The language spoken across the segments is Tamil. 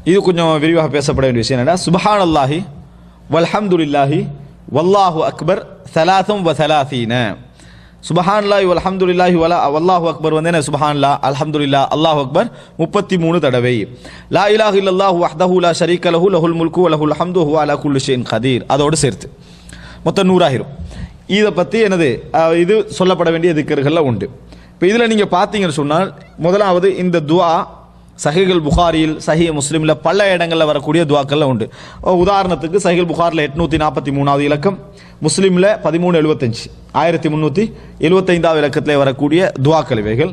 இது கொஞ்சம் விரிவாக பேசப்பட வேண்டிய விஷயம் என்னன்னா, சுப்ஹானல்லாஹி வல்ஹம்துலில்லாஹி வல்லாஹு அக்பர் ஸலாத்தும் வ ஸலாத்தீன. சுப்ஹானல்லாஹி வல்ஹம்துலில்லாஹி வல்லாஹு அக்பர் வந்து என்ன, சுப்ஹானல்லாஹ் அல்ஹம்துலில்லாஹ் அல்லாஹு அக்பர் 33 தடவை. லா இலாஹ இல்லல்லாஹு வஹ்தஹு லா ஷரீக லஹு லஹுல் முல்கு வ லஹுல் ஹம்து வ ஹுவ அலா குல்லி ஷைஇன் கதீர். அதோடு சேர்த்து மொத்தம் 100 ஆகிரும். இதை பற்றி என்னது, இது சொல்லப்பட வேண்டிய திக்ர்கள்ல உண்டு. இப்போ இதில் நீங்கள் பார்த்தீங்கன்னு சொன்னால், முதலாவது இந்த துஆ சஹீஹுல் புகாரியில் சஹீஹ் முஸ்லிமில் பல இடங்களில் வரக்கூடிய துவாக்கள்ல உண்டு. உதாரணத்துக்கு சஹீஹுல் புகாரில் 843வது இலக்கம், முஸ்லிமில் 1375 1375வது இலக்கத்தில் வரக்கூடிய துவாக்கள் இவைகள்.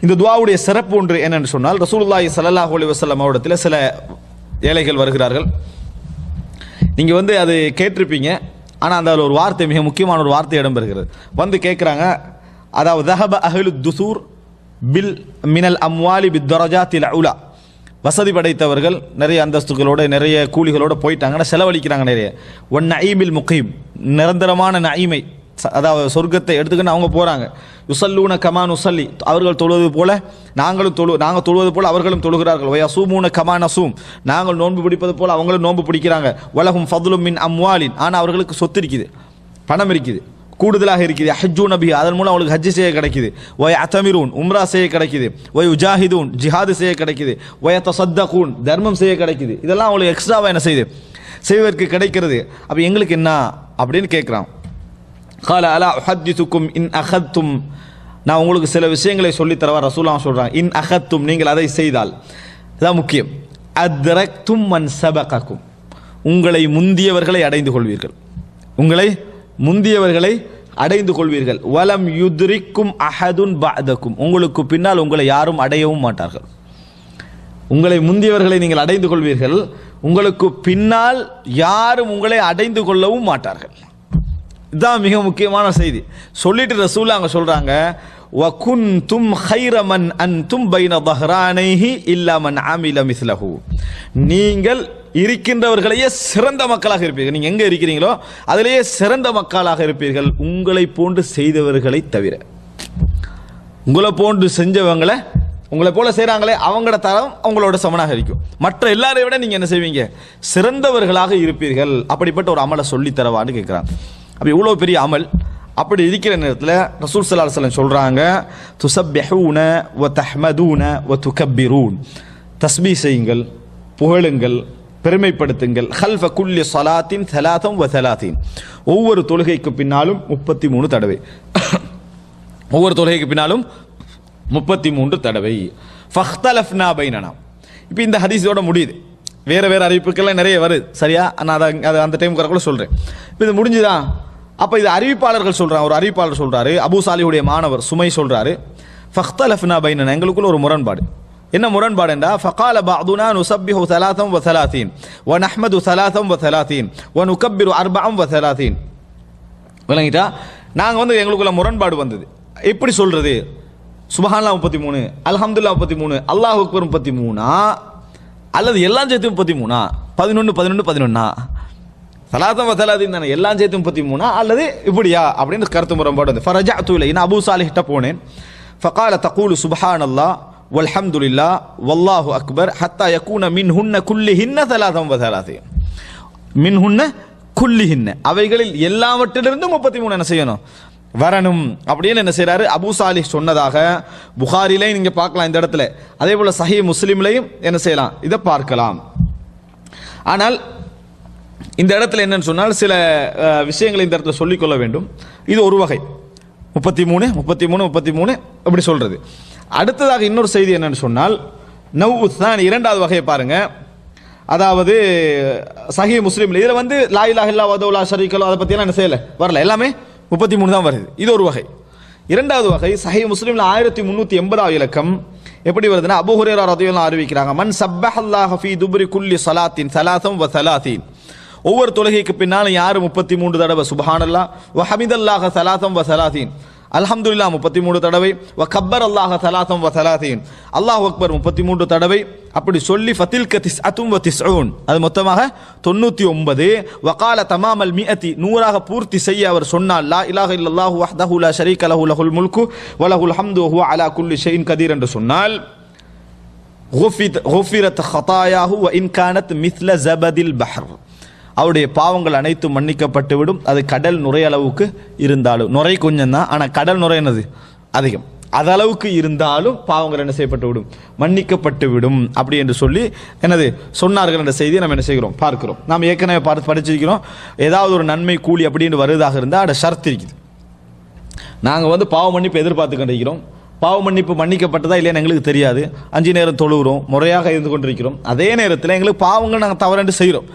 இந்த துவாவுடைய சிறப்பு ஒன்று என்னென்னு சொன்னால், ரசூலுல்லாஹி ஸல்லல்லாஹு அலைஹி வஸல்லம் அவரிடத்தில் சில ஏழைகள் வருகிறார்கள். நீங்கள் வந்து அது கேட்டிருப்பீங்க, ஆனால் அந்த ஒரு வார்த்தை, மிக முக்கியமான ஒரு வார்த்தை இடம்பெறுகிறது. வந்து கேட்குறாங்க, அதாவது தஹப அஹ்லு துசூர் பில் மினல் அம்வாலி பித் தரஜாத்தில் உலா, வசதி படைத்தவர்கள் நிறைய அந்தஸ்துகளோட நிறைய கூலிகளோட போயிட்டாங்கன்னா செலவழிக்கிறாங்க நிறைய. ஒன் நயீமில் முகீம், நிரந்தரமான நயீமை, அதாவது சொர்க்கத்தை எடுத்துக்கின்னு அவங்க போகிறாங்க. யுசல்லூன கமான் உசல்லி, அவர்கள் தொழுவது போல நாங்கள் தொழுவது போல அவர்களும் தொழுகிறார்கள். வயசூமூன கமான் அசூம், நாங்கள் நோன்பு பிடிப்பது போல அவங்களும் நோன்பு பிடிக்கிறாங்க. வலஹும் ஃபதுலும் மின் அம்வாலின், ஆனால் அவர்களுக்கு சொத்து இருக்குது, பணம் இருக்குது, கூடுதலாக இருக்குது. ஹஜ்ஜு நபி, அதன் மூலம் அவங்களுக்கு ஹஜ்ஜு செய்ய கிடைக்குது. ஒய அத்தமிரூன், உம்ரா செய்ய கிடைக்குது. ஒய் உஜாஹிதூன், ஜிஹாது செய்ய கிடைக்குது. ஒய தசத்தகூன், தர்மம் செய்ய கிடைக்குது. இதெல்லாம் அவங்களுக்கு எக்ஸ்ட்ராவாக என்ன செய்யுது, செய்வதற்கு கிடைக்கிறது. அப்போ எங்களுக்கு என்ன அப்படின்னு கேட்குறான். கால அலா உஹத்திசுக்கும் இன் அஹத்தும், நான் உங்களுக்கு சில விஷயங்களை சொல்லித்தரவா ரசூலுல்லாஹ் சொல்கிறாங்க. இன் அஹத்தும், நீங்கள் அதை செய்தால், அதான் முக்கியம். அத்ரக்தும் மன் சபகக்கும், உங்களை முந்தியவர்களை அடைந்து கொள்வீர்கள், உங்களை முந்தியவர்களை அடைந்து கொள்வீர்கள். வலம் யுத்ரிக்கும் அஹதுன் பஅதக்கும், உங்களுக்கு பின்னால் உங்களை யாரும் அடையவும் மாட்டார்கள். உங்களை முந்தியவர்களை நீங்கள் அடைந்து கொள்வீர்கள், உங்களுக்கு பின்னால் யாரும் உங்களை அடைந்து கொள்ளவும் மாட்டார்கள். இதுதான் மிக முக்கியமான செய்தி. சொல்லிட்டு ரசூலுல்லாஹ் அங்க சொல்றாங்க, வகுன்தும் கைர மன் அன்தும் பைன தஹ்ரானைஹி இல்லா மன் அமில மிஸ்லஹு, நீங்கள் இருக்கின்றவர்களையே சிறந்த மக்களாக இருப்பீர்கள். நீங்கள் எங்கே இருக்கிறீங்களோ அதிலேயே சிறந்த மக்களாக இருப்பீர்கள், உங்களை போன்று செய்தவர்களை தவிர. உங்களை போன்று செஞ்சவங்களை உங்களை போல செய்கிறாங்களே அவங்களோட தரம் அவங்களோட சமனாக இருக்கும். மற்ற எல்லாரையும் விட நீங்கள் என்ன செய்வீங்க, சிறந்தவர்களாக இருப்பீர்கள். அப்படிப்பட்ட ஒரு அமலை சொல்லித்தரவான்னு கேட்குறாங்க. அப்போ இவ்வளோ பெரிய அமல். அப்படி இருக்கிற நேரத்தில் ரசூல் ஸல்லல்லாஹு அலைஹி வஸல்லம் சொல்கிறாங்க, துஸப்பிஹூன வ தஹ்மதூன வ துகப்பிரூன், தஸ்பீஹ் செய்யுங்கள், புகழுங்கள், பெருமைப்படுத்துங்கள். ஹல்ஃப குல்லி ஸலாத்தின் ஸலாத்தம் வ ஸலாத்தீன், ஒவ்வொரு தொழுகைக்கு பின்னாலும் 33 தடவை, ஒவ்வொரு தொழுகைக்கு பின்னாலும் 33 தடவை. ஃபஹ்தலஃப்னா பைனனா, இப்போ இந்த ஹதீஸோட முடியுது. வேறு வேறு அறிவிப்புக்கெல்லாம் நிறைய வருது, சரியா? நான் அதை அந்த டைம் கூட சொல்கிறேன். இப்போ இது முடிஞ்சுதான். அப்போ இது அறிவிப்பாளர்கள் சொல்கிறாங்க. ஒரு அறிவிப்பாளர் சொல்கிறாரு, அபூ சாலிஹுடைய மாணவர் சுமை சொல்கிறாரு, ஃபஹ்தலஃப்னா பைனனா, எங்களுக்குள்ள ஒரு முரண்பாடு. என்ன முரண்பாடு என்றா, ஃபகால பஅதுனா நுஸப்பிஹு ஸலாத்தம் வ ஸலாத்தீன் வ நஹ்மது ஸலாத்தம் வ ஸலாத்தீன் வ நுகப்பிரு அர்பஅம் வ ஸலாத்தீன். விளங்கிட்டா? நாங்கள் வந்து எங்களுக்குள்ள முரண்பாடு வந்தது. எப்படி சொல்றது? சுப்ஹானல்லாஹ் 33, அல்ஹம்துலில்லாஹ் 33, அல்லாஹு அக்பர் 33, அல்லது எல்லாம் சேர்த்து 33, 11 11 11, ஸலாத்தம் வ ஸலாத்தீன் தானே, எல்லாம் சேர்த்து 33, அல்லது இப்படியா அப்படின்னு கருத்து முரண்பாடு வந்து. ஃபரஜஅது இலைஹி, நான் அபூ சாலிஹ்ட்ட போனேன். ஃபகால தகூலு சுப்ஹானல்லாஹ் வல்ஹம்துலில்லாஹ் வல்லாஹு அக்பர் ஹத்தா யகூன மின்ஹுன்ன குல்லிஹின்ன ஸலாத்தம் வ ஸலாத்தீன், மின்ஹுன்ன குல்லிஹின்ன, அவைகளில் எல்லாவற்றிலிருந்து 33 என்ன செய்யணும், வரணும் அப்படின்னு என்ன செய்யறாரு அபூ சாலிஹ் சொன்னதாக புகாரிலையும் நீங்க பார்க்கலாம் இந்த இடத்துல. அதே போல சஹீஹ் முஸ்லிம்லையும் என்ன செய்யலாம், இதை பார்க்கலாம். ஆனால் இந்த இடத்துல என்னன்னு சொன்னால் சில விஷயங்களை இந்த இடத்துல சொல்லிக்கொள்ள வேண்டும். இது ஒரு வகை, 33 33 33 அப்படி சொல்றது. அடுத்ததாக இன்னொரு செய்தி என்னன்னு சொன்னால், நவ்வுத்தான், இரண்டாவது வகையை பாருங்க. அதாவது சஹீஹ் முஸ்லிம்ல இதில் வந்து லா இலாஹ இல்லல்லாஹ் வஹ்தஹு லா ஷரீக லஹு, அதை பற்றியெல்லாம் என்ன செய்யலை, வரல, எல்லாமே 33 தான் வருது. இது ஒரு வகை. இரண்டாவது வகை சஹீஹ் முஸ்லிம்ல 1380வது இலக்கம் எப்படி வருதுன்னா, அபூ ஹுரைரா ரலியல்லாஹு அறிவிக்கிறாங்க, மன் சப்பஹல்லாஹ ஃபீ துப்ரி குல்லி ஸலாத்தின் ஸலாத்தம் வ ஸலாத்தீன், ஒவ்வொரு தொழுகைக்கு பின்னாலும் யார் 33 தடவை சுப்ஹானல்லாஹ் வ ஹமிதல்லாஹ ஸலாத்தம் வ ஸலாத்தீன், அல்ஹம்துலில்லாஹ் 33 தடவை, வ கப்பர் அல்லாஹ ஸலாத்தம் வ ஸலாத்தீன், அல்லாஹு அக்பர் 33 தடவை, அப்படி சொல்லி ஃபதில்க திஸ்அத்தும் வ திஸ்ஊன், அது மொத்தமாக 99. வகால தமாமல் மிஅத்தி, 100ஆக பூர்த்தி செய்ய அவர் சொன்னால், லா இலாஹ இல்லல்லாஹு வஹ்தஹு லா ஷரீக லஹு லஹுல் முல்கு வ லஹுல் ஹம்து வ ஹுவ அலா குல்லி ஷைஇன் கதீர் என்று சொன்னால், குஃபிரத் ஹதாயாஹு வ இன் கானத் மித்ல ஜபதில் பஹர். அவருடைய பாவங்கள் அனைத்தும் மன்னிக்கப்பட்டு விடும், அது கடல் நுரை அளவுக்கு இருந்தாலும். நுரை கொஞ்சம் தான், ஆனால் கடல் நுரை என்னது அதிகம். அது அளவுக்கு இருந்தாலும் பாவங்கள் என்ன செய்யப்பட்டு விடும், மன்னிக்கப்பட்டு விடும் அப்படி என்று சொல்லி என்னது சொன்னார்கள் என்ற செய்தியை நம்ம என்ன செய்கிறோம் பார்க்கிறோம். நாம் ஏற்கனவே படிச்சிருக்கிறோம். ஏதாவது ஒரு நன்மை கூலி அப்படின்னு வருவதாக இருந்தால் அதை ஷர்த் இருக்குது. நாங்கள் பாவ மன்னிப்பு எதிர்பார்த்து கொண்டிருக்கிறோம். பாவ மன்னிப்பு மன்னிக்கப்பட்டதா இல்லைன்னு எங்களுக்கு தெரியாது. 5 நேரம் தொழுகிறோம், முறையாக இருந்து கொண்டிருக்கிறோம். அதே நேரத்தில் எங்களுக்கு பாவங்கள் நாங்கள் தவறென்று செய்கிறோம்.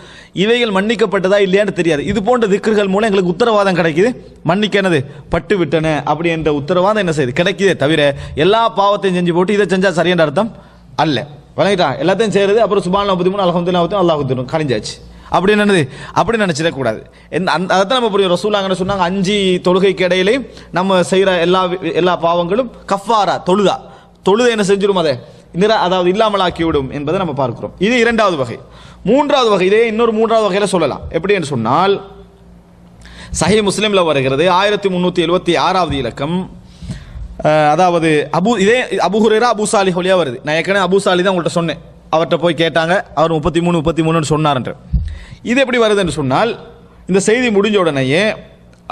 இவைகள் மன்னிக்கப்பட்டதா இல்லையான்னு தெரியாது. இது போன்ற திக்ர்கள் மூலம் எங்களுக்கு உத்தரவாதம் கிடைக்குது, மன்னிக்கனது பட்டு விட்டன அப்படி என்ற உத்தரவாதம் என்ன செய்யுது கிடைக்குதே தவிர எல்லா பாவத்தையும் செஞ்சு போட்டு இதை செஞ்சால் சரியான அர்த்தம் அல்ல. வழங்கிட்டான் எல்லாத்தையும் செய்யறது, அப்புறம் சுப்ஹானல்லாஹ் 33 அல்ஹம்துலில்லாஹ் அல்லாஹ் கழிஞ்சாச்சு அப்படி என்னது அப்படி நினைச்சிடக்கூடாது. அதைத்தான் நம்ம புரியும். ரசூலுல்லாஹ் சொன்னாங்க 5 தொழுகைக்கு இடையிலே நம்ம செய்கிற எல்லா பாவங்களும் கஃபாரா தொழுதை என்ன செஞ்சிடும், அதை அதாவது இல்லாமலாக்கி விடும் என்பதை நம்ம பார்க்கிறோம். இது 2வது வகை. 3வது வகை, இதே இன்னொரு 3வது வகையில சொல்லலாம். எப்படி என்று சொன்னால் சஹீஹ் முஸ்லிம்ல வருகிறது 1376வது இலக்கம். அதாவது அபூ ஹுரைரா அபூ சாலிஹ் வழியா வருது. நான் ஏற்கனவே அபூ சாலிஹ் தான் உங்கள்கிட்ட சொன்னேன். அவர்கிட்ட போய் கேட்டாங்க, அவர் 33 சொன்னார். இது எப்படி வருது என்று சொன்னால், இந்த செய்தி முடிஞ்ச உடனேயே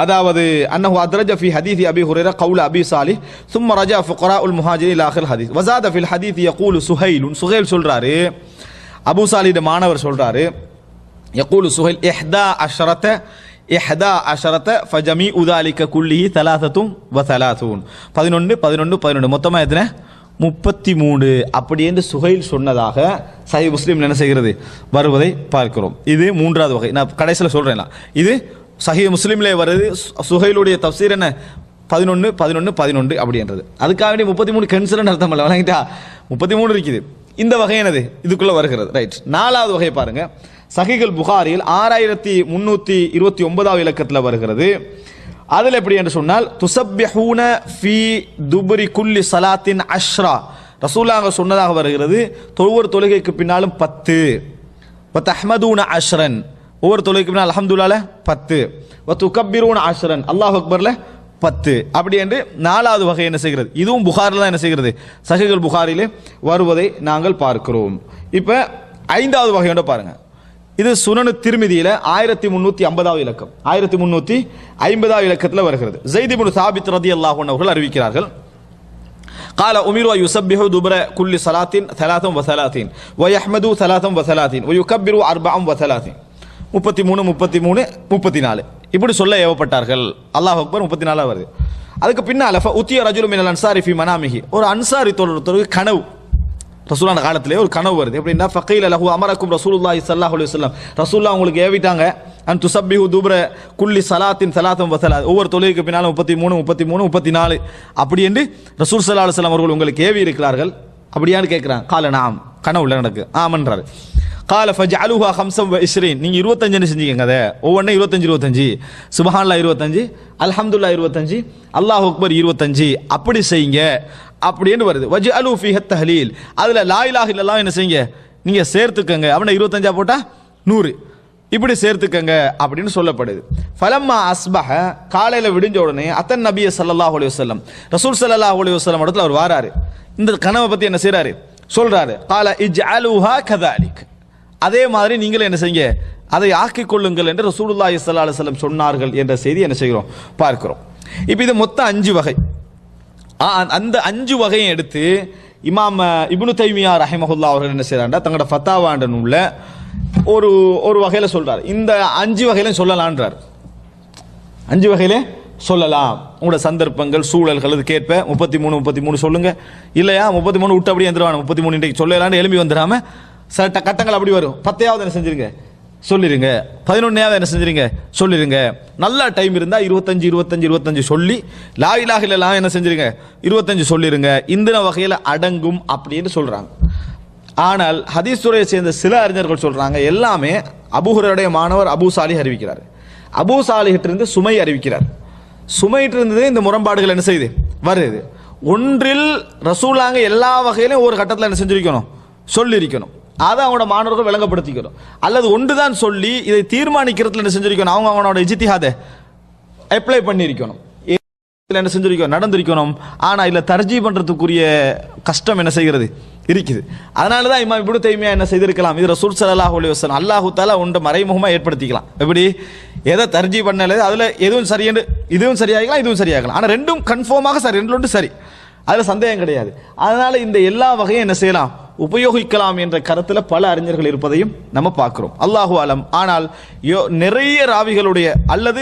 அதாவது அன்னஹு அத்ரஜ ஃபி ஹதீஸ் அபீ ஹுரைரா கவுல அபீ சாலிஹ் ثم رجع فقراء المهاجرين الى اخر الحديث وزاد في الحديث يقول சுஹைல் சொல்றாரு, அபூ சாலிஹ் மாணவர் சொல்றாரு, يقول சுஹைல் 11 فجميع ذلك كله 33 11 மொத்தமா எத்தனை 33 அப்படி என்று சுஹைல் சொன்னதாக சஹீஹ் முஸ்லிம் என்ன செய்கிறது வருவதை பார்க்கிறோம். இது 3வது வகை. நான் கடைசியில் சொல்றேன், இது சஹீஹ் முஸ்லிம்லே வருது. சுஹைலுடைய தஃப்சீர் என்ன 11 அப்படின்றது. அதுக்காக 33 கேன்சல் அர்த்தம் இல்லை, வழங்கிட்டா 33 இருக்குது. இந்த வகை என்னது இதுக்குள்ள வருகிறது. ரைட். 4வது வகை பாருங்க. சஹீஹுல் புகாரியில் 6329வது இலக்கத்தில் வருகிறது. அதில் எப்படி என்று சொன்னால் துஸப்பிஹூன ஃபீ துபுரி குல்லி ஸலாத்தின் 10 ரசூலுல்லாஹ் சொன்னதாக வருகிறது. ஒவ்வொரு தொழுகைக்கு பின்னாலும் 10 வ தஹ்மதூன 10 ஒவ்வொரு தொழுகைக்கு பின்னால் அல்ஹம்துலில்லாஹ் 10 வ துகப்பிரூன 10 அல்லாஹ் அக்பர்ல 10 அப்படி என்று 4வது வகை என்ன செய்கிறது. இதுவும் புகாரில் தான் என்ன செய்கிறது, சஹீஹுல் புகாரிலே வருவதை நாங்கள் பார்க்கிறோம். இப்போ 5வது வகையோட பாருங்க. இது சுனனு திர்மிதியில 1350வது இலக்கம் 1350வது இலக்கத்தில் வருகிறது. ஸைத் இப்னு சாபித் ரலியல்லாஹு அன்ஹு அவர்கள் அறிவிக்கிறார்கள், قال أمير يسبح دبر كل صلاة 33 ويحمد 33 ويكبر 34 34 இப்படி சொல்ல ஏவப்பட்டார்கள். அல்லாஹ் அக்பர் 34 வருது. அதுக்கு பின்னால உத்திய ரஜுலு மினல் அன்சாரி ஃபி மனாமிஹி, ஒரு அன்சாரி தோழருக்கு கனவு, ரசூலுல்லாஹ் காலத்திலே ஒரு கனவு வருது. எப்படின்னா ஃபகீல லஹு அமரக்கும் ரசூலுல்லாஹி ஸல்லல்லாஹு அலைஹி வஸல்லம், ரசூலுல்லாஹ் உங்களுக்கு ஏவிட்டாங்க அன் துஸப்பிஹு துப்ர குல்லி ஸலாத்தின் 33 ஒவ்வொரு தொழுகைக்கு பின்னாலும் 33 34 அப்படி என்று ரசூல் ஸல்லல்லாஹு அலைஹி வஸல்லம் அவர்கள் உங்களுக்கு ஏவி இருக்கிறார்கள் அப்படியான்னு கேட்கிறாங்க. கால நாம், கனவுல நடக்கு ஆமன்றாரு. கால ஃபஜஅலுஹா 25 நீங்க 25 செஞ்சீங்க, அதை ஒவ்வொன்றும் 25 சுப்ஹானல்லாஹ் 25 அல்ஹம்துலில்லாஹ் 25 அல்லாஹ் அக்பர் 25 அப்படி செய்யுங்க அப்படின்னு வருது. வஜஅலு ஃபீஹ தஹ்லீல், அதுல லா இலாஹ இல்லல்லாஹ் என்ன செய்யுங்க நீங்க சேர்த்துக்கங்க. அவனை 25 போட்டா 100 இப்படி சேர்த்துக்கங்க அப்படின்னு சொல்லப்படுது. ஃபலம்மா அஸ்பஹ, காலையில விடிஞ்ச உடனே அத்தன் நபிய ஸல்லல்லாஹு அலைஹி வஸல்லம், ரசூல் ஸல்லல்லாஹு அலைஹி வஸல்லம் இடத்துல அவர் வாராரு. இந்த கனவை பத்தி என்ன செய்றாரு சொல்றாரு. கால இஜ்அலுஹா கதாலிக், அதே மாதிரி நீங்களே என்ன செய்யுங்க அதை ஆக்கிக் கொள்ளுங்கள் என்று ரசூலுல்லாஹி ஸல்லல்லாஹு அலைஹி வஸல்லம் சொன்னார்கள் என்ற செய்தி என்ன செய்கிறோம் பார்க்கிறோம். இப்போ இது மொத்தம் 5 வகை. அந்த 5 வகையை எடுத்து இமாம் இப்னு தைமியா ரஹிமஹுல்லாஹ் அவர்கள் என்ன செய்றாங்க, தங்களோட ஃபத்தாவாண்ட நூல்ல ஒரு வகையில சொல்றாரு. இந்த 5 வகையிலும் சொல்லலான்றார். 5 வகையில சொல்லலாம், உங்களோட சந்தர்ப்பங்கள் சூழல்கள் அது கேட்ப 33 சொல்லுங்க, இல்லையா 33 விட்டு அப்படியே வந்துருவாங்க, 33 இன்றைக்கு சொல்லலான்னு எழுப்பி வந்துடாம சில கட்டங்கள் அப்படி வரும். 10வது என்ன செஞ்சிருங்க சொல்லிருங்க, 11வது என்ன செஞ்சிருங்க சொல்லிருங்க. நல்ல டைம் இருந்தா 25 சொல்லி லா இலாஹ இல்லல்லாஹ் என்ன செஞ்சிருங்க 25 சொல்லிருங்க. இந்த வகையில அடங்கும் அப்படின்னு சொல்றாங்க. ஆனால் ஹதீஸ் துறையை சேர்ந்த சில அறிஞர்கள் சொல்றாங்க எல்லாமே அபூ ஹுரைராவுடைய மாணவர் அபூ சாலிஹ் அறிவிக்கிறார். அபூ சாலிஹ்ட்ட இருந்து சுமை அறிவிக்கிறார். சுமையிட்ட இருந்து இந்த முரண்பாடுகள் என்ன செய்யுது வருது. ஒன்றில் ரசூலாங்க எல்லா வகையிலும் ஒரு கட்டத்தில் என்ன செஞ்சிருக்கணும் சொல்லியிருக்கணும், அதை அவங்களோட மாணவர்கள் விளங்கப்படுத்திக்கணும். அல்லது ஒன்றுதான் சொல்லி இதை தீர்மானிக்கிறதுல என்ன செஞ்சிருக்கணும், அவங்களோட இஜ்திஹாதை அப்ளை பண்ணியிருக்கணும், என்ன செஞ்சிருக்கணும் நடந்திருக்கணும். ஆனா இல்ல தர்ஜீ பண்றதுக்குரிய கஷ்டம் என்ன செய்கிறது இருக்குது. அதனால தான் இமாம் இப்னு தைமியா என்ன செய்திருக்கலாம், இது ரசூல் ஸல்லல்லாஹு அலைஹி வஸல்லம் அல்லாஹ் தஆலா ஒன்று மறைமுகமாக ஏற்படுத்திக்கலாம். எப்படி எதை தர்ஜீ பண்ணல அதில் எதுவும் சரி என்று இதுவும் சரியாகலாம் இதுவும் சரியாகலாம், ஆனால் ரெண்டும் கன்ஃபார்மாக சரி, ரெண்டு சரி, அதில் சந்தேகம் கிடையாது. அதனால இந்த எல்லா வகையும் என்ன செய்யலாம், உபயோகிக்கலாம் என்ற கருத்தில் பல அறிஞர்கள் இருப்பதையும் நம்ம பார்க்கிறோம். அல்லாஹு அலம். ஆனால் நிறைய ராவிகளுடைய அல்லது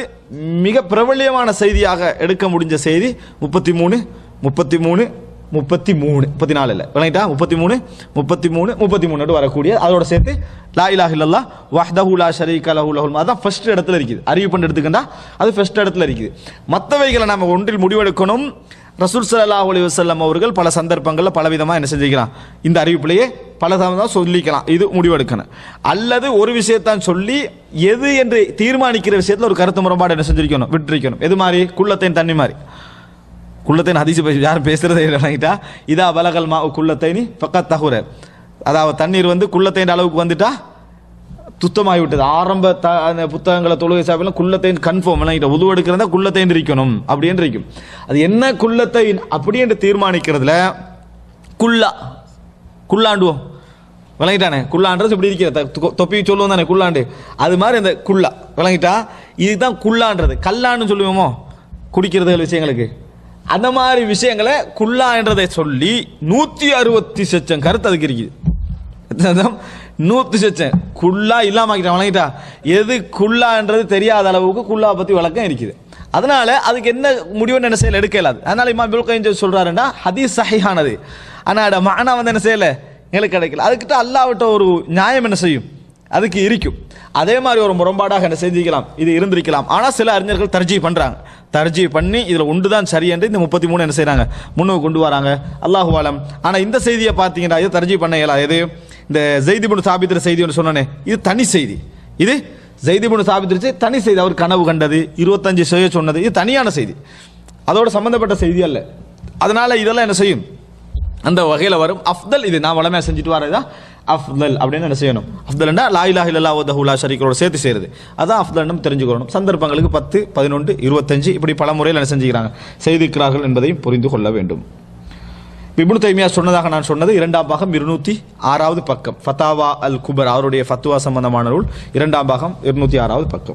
மிக பிரபல்யமான செய்தியாக எடுக்க முடிஞ்ச செய்தி 33 33 33 34 இல்லை விளங்கிட்டா, 33 33 33 வரக்கூடிய அதோட சேர்த்து லா இலாஹ இல்லல்லாஹ் வஹ்தஹு லா ஷரீக லஹு லஹுல் முல்க் அதான் ஃபர்ஸ்ட் இடத்துல இருக்குது. அறிவு பண்ணி எடுத்துக்கிட்டா அது ஃபர்ஸ்ட் இடத்துல இருக்குது. மற்றவைகளை நம்ம ஒன்றில் முடிவெடுக்கணும். ரசூல் ஸல்லல்லாஹு அலைஹி வஸல்லம் அவர்கள் பல சந்தர்ப்பங்களில் பலவிதமாக என்ன செஞ்சுக்கலாம், இந்த அறிவிப்பிலேயே பல தான் சொல்லிக்கலாம், இது முடிவெடுக்கணும். அல்லது ஒரு விஷயத்தான் சொல்லி எது என்று தீர்மானிக்கிற விஷயத்தில் ஒரு கருத்து முரண்பாடு என்ன செஞ்சிருக்கணும், விட்டுருக்கணும். எது மாதிரி, குள்ளத்தைன் தண்ணி மாதிரி. குள்ளத்தைன் ஹதீஸ் யாரும் பேசுறதே இல்லைட்டா, இதா பலகல் மா குள்ளத்தைனி பக்கத் தஹுர, அதாவது தண்ணீர் வந்து குள்ளத்தைன் அளவுக்கு வந்துட்டா துத்தமாகி விட்டது. ஆரம்ப அந்த புத்தகங்களை தொழுகை சாப்பிடலாம் குள்ளத்தைன் கன்ஃபார்ம் விளங்கிட்ட, உது எடுக்கிறதா குள்ளத்தைன் இருக்கணும் அப்படின்னு இருக்கும். அது என்ன குள்ளத்தைன் அப்படி என்று தீர்மானிக்கிறதுல குள்ளாண்டுவோம் விளங்கிட்டானே, குள்ளான்றது இப்படி இருக்கிற தொப்பி சொல்லுவோம் தானே குள்ளாண்டு, அது மாதிரி அந்த குள்ளா விளங்கிட்டா, இதுதான் குள்ளான்றது. கல்லான்னு சொல்லுவோமோ குடிக்கிறது விஷயங்களுக்கு, அந்த மாதிரி விஷயங்களை குல்லா என்றதை சொல்லி 160 லட்சம் கருத்து அதுக்கு இருக்குது. 100 லட்சம் குல்லா இல்லாம வழங்கிட்டா, எது குல்லான்றது தெரியாத அளவுக்கு குல்லா பத்தி விளக்கம் இருக்குது. அதனால அதுக்கு என்ன முடிவுன்னு என்ன செய்யல எடுக்க இயலாது. அதனால இமாம் இப்னு கைம் சொல்றாருன்னா ஹதீஸ் சஹீஹானது, ஆனால் மானா வந்து என்ன செய்யல எங்களுக்கு கிடைக்கல. அதுக்கிட்ட அல்லாஹ்விட்ட ஒரு நியாயம் என்ன செய்யும், அதுக்கு இருக்கும். அதே மாதிரி ஒரு முரண்பாடாக என்ன செஞ்சிக்கலாம், இது இருந்திருக்கலாம். ஆனால் சில அறிஞர்கள் தர்ஜீ பண்றாங்க, தர்ஜீ பண்ணி இதில் ஒன்று தான் சரி என்று இந்த 33 என்ன செய்யறாங்க, முன்னுக்கு கொண்டு வராங்க. அல்லாஹு ஆலம். ஆனால் இந்த செய்தியை பார்த்தீங்கன்னா இது தர்ஜீ பண்ண இயலாது. எது இந்த ஸைத் இப்னு சாபித் செய்தி ஒன்று சொன்னனே, இது தனி செய்தி. இது ஸைத் இப்னு சாபித் தனி செய்தி. அவர் கனவு கண்டது 25 செய்ய சொன்னது இது தனியான செய்தி, அதோட சம்பந்தப்பட்ட செய்தி அல்ல. அதனால இதெல்லாம் என்ன செய்யும், அந்த வகையில் வரும். அஃதல் இது நான் வளமையாக செஞ்சுட்டு வரதா அஃதல் அப்படின்னு என்ன செய்யணும், அஃதல்னா லா இலாஹ இல்லல்லாஹு வஹ்தஹு லா ஷரீக லஹு சேர்த்து செய்கிறது, அதான் அஃதல்னு தெரிஞ்சுக்கணும். சந்தர்ப்பங்களுக்கு 10 11 25 இப்படி பல முறையில் என்ன செஞ்சுக்கிறாங்க, செய்திருக்கிறார்கள் என்பதையும் புரிந்து கொள்ள வேண்டும். இப்னு தைமியா சொன்னதாக நான் சொன்னது 2ஆம் பாகம் 206வது பக்கம், ஃபதாவா அல் குபர் அவருடைய ஃபத்வா சம்பந்தமான நூல் 2ஆம் பாகம் 206வது பக்கம்.